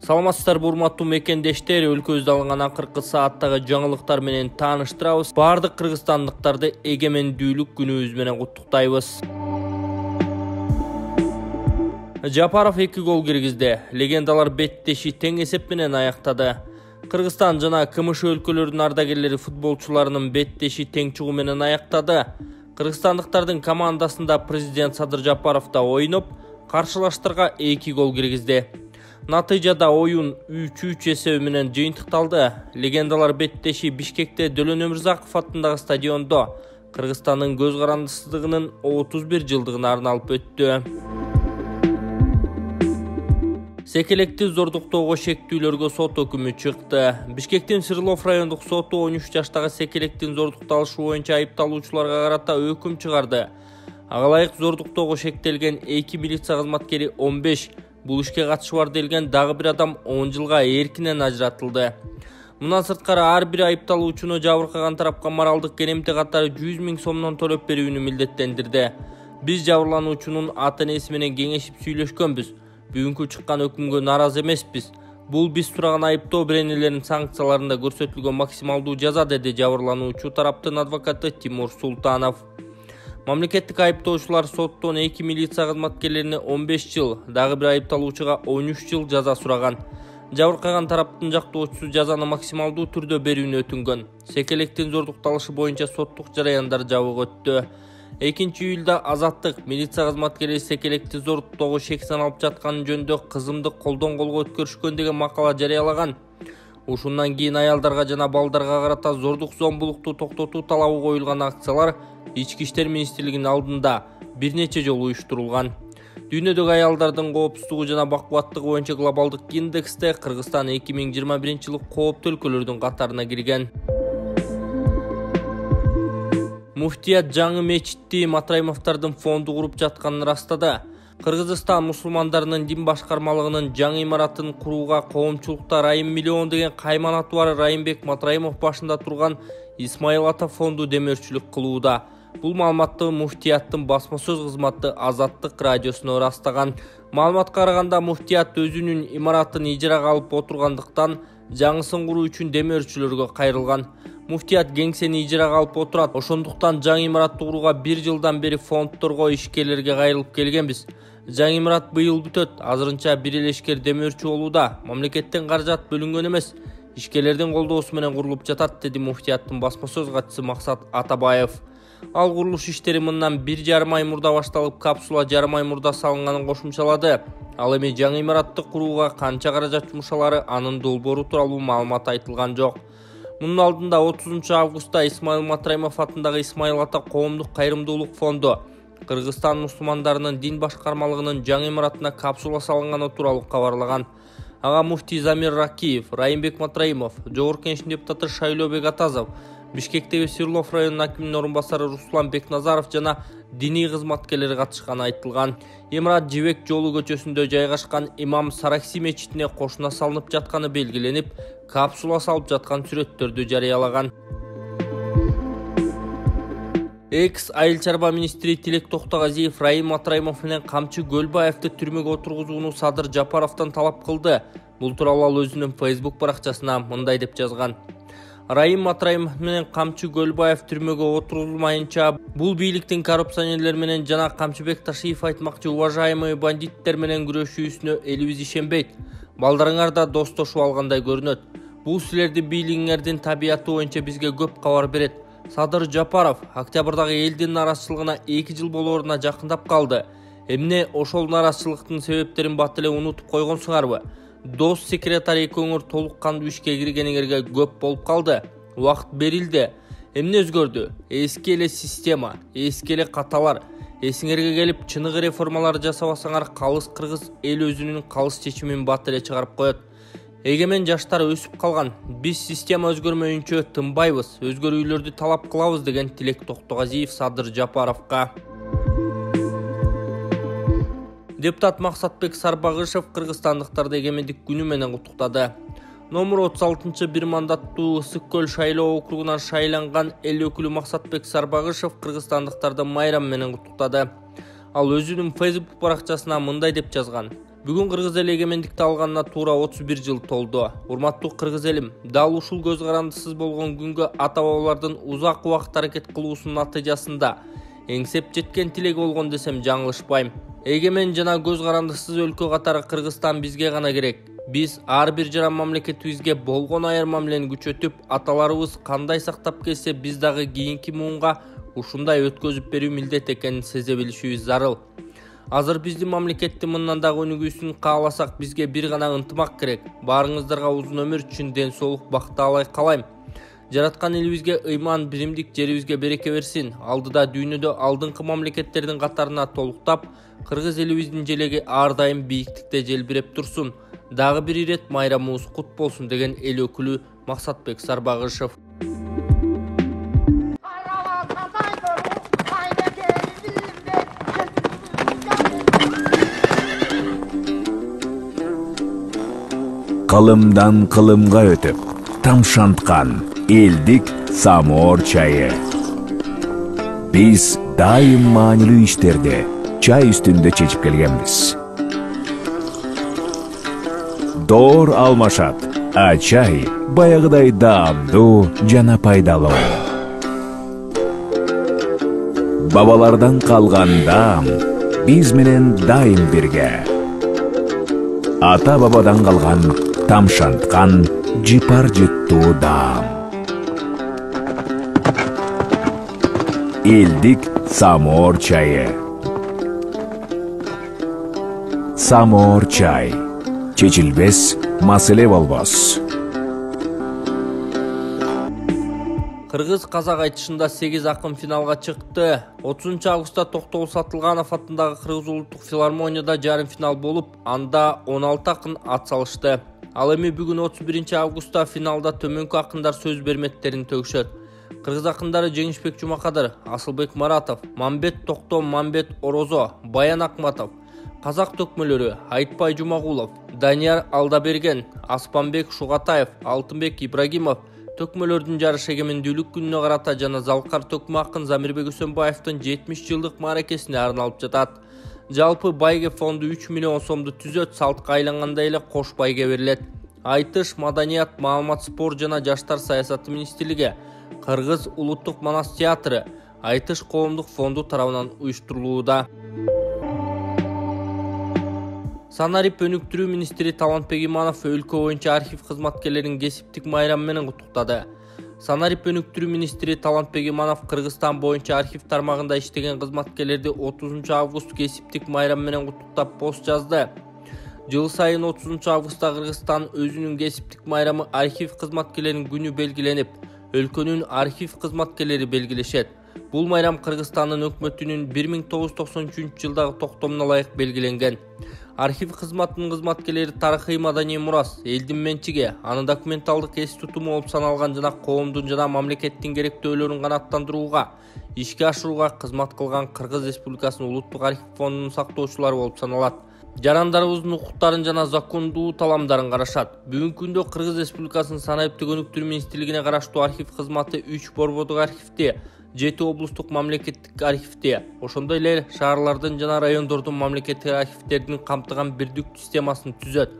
Саламатсыздар урматтуу мекендештер, өлкөбүздө алынган акыркы сааттагы жаңылыктар менен тааныштырабыз. Бардык кыргызстандыктарды эгемендүүлүк күнүбүз менен куттуктайбыз. Жапаров 2 гол киргизди. Легендалар беттеши тең эсеп менен аяктады. Кыргызстан жана КМШ өлкөлөрүнүн ардагерлери футболчуларынын беттеши тең чугуу менен аяктады. Кыргызстандыктардын командасында президент Садыр Жапаров да ойноп, каршылаштарга 2 гол киргизди. Натыйжада оюн 3-3 эсеби менен жыйынтыкталды. Легендалар беттеши Бишкекте Дөлөн Өмүрзаков атындагы стадиондо Кыргызстандын көз карандысыздыгынын 31 жылдыгына арналып өттү. Секелектүү зордуктоого шектүүлөргө сот өкүмү чыкты. Бишкектин Сырлов райондук соту 13 жаштагы секелектин зордукталышы боюнча айыпталуучуларга карата өкүм чыгарды. Ага ылайык зордуктоого шектелген 2 милиция кызматкери 15, бул ишке катышы бар делген дагы бир адам 10 жылга эркинен ажыратылды. Мындан сырткары ар бир айыпталуучуну жабыркаган тарапка моралдык керемти катары 100 000 сомдон төлөп берүүнү милдеттендирди. Биз жабырлануучунун ата-энеси менен кеңешип сүйлөшкөнбүз. Бүгүнкү чыккан өкүмгө нааразы эмеспиз. Бул биз турган айыптоо беренелеринин санкцияларында көрсөтүлгөн максималдуу жаза, деди жабырлануучу тараптын адвокаты Тимур Султанов. Мамлекеттик айыптоочулар соттон 2 милиция кызматкерлерине 15 жыл, дагы бир айыпталуучуга 13 жыл жаза сураган. Жабыркаган тараптын жактоочусу жазаны максималдуу түрдө берүүнү өтүнгөн. Секелектин зордукталышы боюнча соттук жараяндар жабык өттү. 2-июлда Азаттык милиция кызматкери секелекти зордуктоого шек саналып жатканы жөнүндө кызымды колдон колго өткөрүшкөн деген макала жарыялаган. Ушундан кийин аялдарга жана балдарга карата зордук зомбулукту токтотуу талабы коюлган акциялар Ички иштер министрлигинин алдында бир нече жолу уюштурулган. Дүйнөдөгү аялдардын коопсуздугу жана бакубаттыгы боюнча глобалдык индексте Кыргызстан 2021-жылы кооптуу өлкөлөрдүн катарына кирген. Муфтият жаңы мечитти Матраимовдордун фонду куруп жатканын ырастады. Кыргызстан мусулмандарынын дин башкармалыгынын жаңы имаратын курууга коомчулукта Райым Миллион деген кайман аты бар Райымбек Матраимов башында турган Исмаил Ата фонду демөөрчүлүк кылууда. Бул маалыматты муфтияттын басма сөз кызматы Азаттык радиосуна ырастаган. Маалыматка караганда муфтият өзүнүн имаратын ижарага алып отургандыктан жаңысын куруу үчүн демөөрчүлөргө кайрылган. Муфтият кеңсени ижарага алып отурат. Ошондуктан жаңы имаратты курууга 1 жылдан бери фондторго, ишкерлерге кайрылып келгенбиз. Жаңы имарат быйыл бүтөт. Азырынча бир эле ишкер демөөрчү болууда. Мамлекеттен каражат бөлүнгөн эмес. Ишкерлердин колдоосу менен курулуп жатат, деди муфтияттын басма сөз катчысы Максат Атабаев. Ал курулуш иштери мындан 1,5 ай мурда башталып, капсула жарым ай мурда салынганын кошумчалады. Ал эми жаңы имаратты курууга канча каражат жумшалары, анын долбоору тууралуу маалымат айтылган жок. Мунун алдында 30 августта Исмаил Матраимов атындагы Исмаил Ата коомдук кайрымдуулук фонду Кыргызстан мусулмандарынын дин башкармалыгынын жаңы имаратына капсула салынганы тууралуу кабарлаган. Ага муфтий Замир Ракиев, Райымбек Матраимов, Жогорку Кеңештин депутаты Шайлоо Бегатазов, Бишкектеги Сырлов районунун акиминин орун басары Руслан Бекназаров жана диний кызматкерлер катышканы айтылган. Имарат Жибек жолу көчөсүндө жайгашкан Имам Саракси мечитине кошуна салынып жатканы белгиленип, капсула салып жаткан сүрөттөрдү жарыялаган. Айыл чарба министри Тилек Токтогазиев Райым Матраимов менен Камчы Көлбаевди түрмөгө отургузууну Садыр Жапаровдон талап кылды. Бул тууралуу ал өзүнүн Facebook баракчасына мындай деп жазган. Райым Матраимов менен Камчы Көлбаев түрмөгө отурулмайынча, бул бийликтин коррупционерлер менен жана Камчыбек Ташиев айтмакчы уважаемый бандиттер менен күрөшүүсүнө элибиз ишенбейт. Балдарыңар да достошуп алгандай көрүнөт. Бул силердин бийлигиңердин табияты боюнча бизге көп кабар берет. Садыр Жапаров октябрдагы элдин наразычылыгына 2 жыл болооруна жакындап калды. Эмне ошол наразычылыктын себептерин бат эле унутуп койгонсуңарбы? Дос секретарь экөөңөр толук кандуу ишке киргениңерге көп болуп калды. Убакыт берилди. Эмне өзгөрдү? Эски эле система, эски эле каталар. Эсиңерге келип, чыныгы реформалар жасабасаңар, калыс кыргыз эл өзүнүн калыс чечимин бат эле чыгарып коет. Эгемен жаштар өсүп калган. Биз система өзгөрмөйүнчө тынбайбыз, өзгөрүүлөрдү талап кылабыз, деген Тилек Токтогазиев Садыр Жапаровго. Депутат Максатбек Сарбагышев кыргызстандыктарды эгемендик күнү менен куттуктады. Номер 36 бир мандаттуу Ысык көл шайлоо округунан шайланган эл өкүлү Максатбек Сарбагышев кыргызстандыктарды майрам менен куттуктады. Ал өзүнүн Facebook баракчасына мындай деп жазган. Бүгүн кыргыз эли эгемендикти алганына туура 31 жыл толду. Урматтуу кыргыз элим, дал ушул көз карандысыз болгон күнгө ата-бабалардын узак убакыт аракет кылуусунун натыйжасында эңсеп жеткен тилеги болгон десем жаңылышпайм. Эгемен жана көз карандысыз өлкө катары Кыргызстан бизге гана керек. Биз ар бир жаран мамлекетибизге болгон айыр мамилени күчөтүп, аталарыбыз кандай сактап келсе, биз дагы кийинки муунга ушундай өткөзүп берүү милдет экенин сезе билишибиз зарыл. Азыр биздин мамлекеттин мындан дагы өнүгүүсүн кааласак, бизге бир гана ынтымак керек. Баарыңыздарга узун ömүр, чын ден соолук, бакыт алай калайм. Жараткан элибизге ыйман, биримдик, жерибизге береке берсин. Алдыда дүйнөдө алдыңкы мамлекеттердин катарына толуктап, кыргыз элибиздин желеги ар дайым бийиктикте желбиреп турсун. Дагы бир ирет майрамыбыз кут болсун деген эл өкүлү Максатбек Сарбагышев. Кылымдан кылымга өтүп, тамшанткан элдик самоор чайы. Биз дайым маанилүү иштерди чай үстүндө чечип келгенбиз. Доор алмашат, а чай баягыдай даамдуу жана пайдалуу. Бабалардан калган даам биз менен дайым бирге. Ата бабадан калган тамшанткан жыпар жыттуу даам. Элдик самоор чайы. Самоор чай. Чечилбес маселе болбос. Кыргыз казак айтышында 8 акын финалга чыкты. 30 августта Токтогул Сатылганов атындагы Кыргыз улуттук филармонияда жарым финал болуп, анда 16 акын ат салышты. Ал эми бүгүн 31 августта финалда төмөнкү акындар сөз берметтерин төгүшөт. Кыргыз акындары Жеңишбек Жумакадыр, Асылбек Маратов, Мамбет Токтом, Мамбет Орозо, Баян Акматов, Казак төкмөлөрү Айтпай Жумагулов, Данияр Алдаберген, Аспанбек Шугатаев, Алтынбек Ибрагимов төкмөлөрдүн жарыш эгемендүүлүк күнүнө карата жана Залкар төкмө акын Замирбек Өсөнбаевдин 70 жылдык мааракесине арналып жатат. Жалпы байге фонду 3 миллион сомду түзөт, салтка айланганда эле кош байге берилет. Айтыш, маданият, маалымат, спорт жана жаштар саясаты министрлиги, Кыргыз улуттук манас театры, Айтыш коомдук фонду тарабынан уюштурулууда. Санарип өнүктүрүү министри Талантбек Иманов өлкө боюнча архив кызматкерлерин кесиптик майрам менен куттуктады. Санарип өнүктүрүү министри Талантбек Иманов Кыргызстан боюнча архив тармагында иштеген кызматкерлерди 30 август кесиптик майрам менен куттуктап пост жазды. Жыл сайын 30 августта Кыргызстан өзүнүн кесиптик майрамы архив кызматкерлеринин күнү белгиленип, өлкөнүн архив кызматкерлери белгилешет. Бул майрам Кыргызстандын өкмөтүнүн 1993 жылдагы токтомуна ылайык белгиленген. Архив кызматынын кызматкерлери тарыхый маданий мурас, элдин менчиги, анын документалдык эс тутуму болуп саналган жана коомдун жана мамлекеттин керектөөлөрүн канааттандырууга, ишке ашырууга кызмат кылган Кыргыз Республикасынын улуттук архив фондунун сактоочулары болуп саналат. Жарандарыбыздын укуктарын жана закондуу таламдарын карашат. Бүгүнкү күндө Кыргыз Республикасынын санариптик өнүктүрүү министрлигине караштуу архив кызматы 3 борбордук архивти, 7 облустук мамлекеттик архивти, ошондой эле шаарлардын жана райондордун мамлекеттик архивтердин камтыган бирдиктүү системасын түзөт.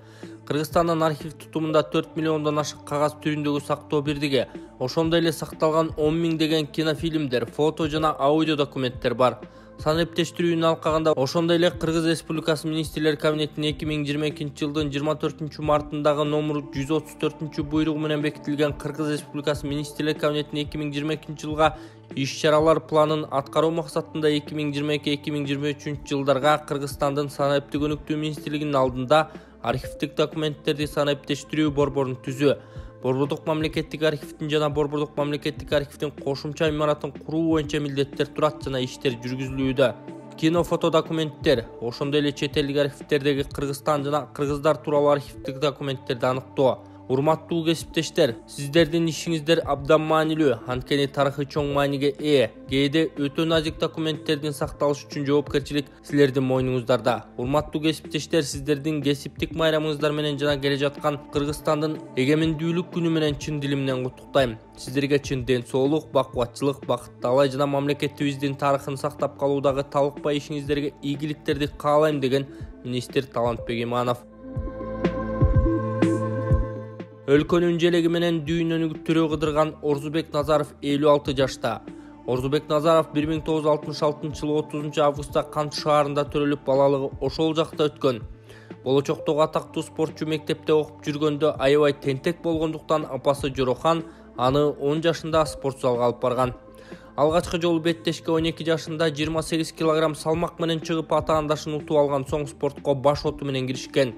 Кыргызстандын архив тутумунда 4 миллиондон ашык кагаз түрүндөгү сактоо бирдиги, ошондой эле сакталган 10 миңдеген кинофильмдер, фото жана аудио документтер бар. Санариптештирүүнү алкаганда ошондой эле Кыргыз Республикасы министрлер кабинетинин 2022 жылдын 24 мартындагы номер 134 буйругу менен бекитилген Кыргыз Республикасы министрлер кабинетинин 2022 жылга иш-чаралар планын аткаруу максатында 2022-2023 жылдарга Кыргызстандын санариптик өнүктүрүү министрлигинин алдында архивдик документтерди санариптештирүү борборун түзүү, борбордук мамлекеттик архивдин жана борбордук мамлекеттик архивдин кошумча имаратын куруу боюнча милдеттер турат жана иштер жүргүзүлүүдө. Кино, фото документтер, ошондой эле чет элдик архивдердеги Кыргызстан жана кыргыздар тууралуу архивдик документтерди аныктоо, Урматтуу кесиптештер, сиздердин ишиңиздер абдан маанилүү, анткени тарыхый чоң мааниге ээ. Кээде өтө назик документтердин сакталышы үчүн жоопкерчилик силердин мойнуңуздарда. Урматтуу кесиптештер, сиздердин кесиптик майрамыңыздар менен жана келе жаткан Кыргызстандын эгемендүүлүк күнү менен чын дилимден куттуктайм. Сиздерге чын ден соолук, бакубатчылык, бакытталай жана мамлекетибиздин тарыхын сактап калуудагы талыкпай ишиңиздерге ийгиликтерди каалайм деген министр Талантбек Иманов. Өлкөнүн желеги менен дүйнөнү түрө кыдырган Орзубек Назаров 56 жашта. Орзубек Назаров 1966 жылы 30 августта Кант шаарында төрөлүп, балалыгы ошол жакта өткөн. Болочоктогу атактуу спортчу мектепте окуп жүргөндө аябай тентек болгондуктан апасы Жорохан аны 10 жашында спорт залга алып барган. Алгачкы жолу беттешке 12 жашында 28 кг салмак менен чыгып атаандашын утуп алган соң спортко баш оту менен киришкен.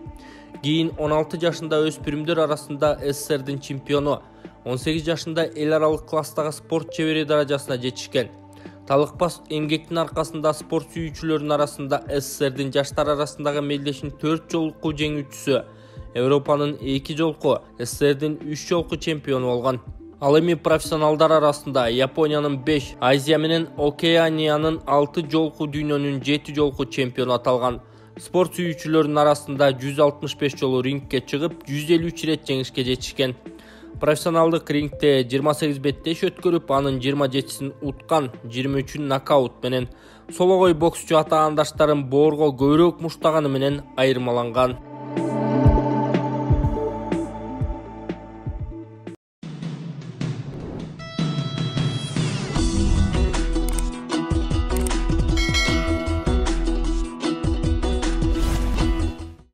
Кийин 16 жашында өспүрүмдөр арасында СССРдин чемпиону, 18 жашында эл аралык класстагы спорт чебери даражасына жетишкен. Талыкпас эмгектин аркасында спорт сүйүүчүлөрдүн арасында СССРдин жаштар арасындагы мелдештин 4 жолку жеңүүчүсү, Европанын 2 жолку, СССРдин 3 жолку чемпиону болгон. Ал эми профессионалдар арасында Япониянын 5, Азия менен Океаниянын 6 жолку, дүйнөнүн 7 жолку чемпиону аталган. Спорт сүйүүчүлөрдүн арасында 165 жолу рингке чыгып, 153 ирет жеңишке жетишкен. Профессионалдык рингте 28 беттеш өткөрүп, анын 27син уткан, 23-ün нокаут менен. Сологой боксчу атаандаштарын боорго көбүрөөк муштаганы менен айырмаланган.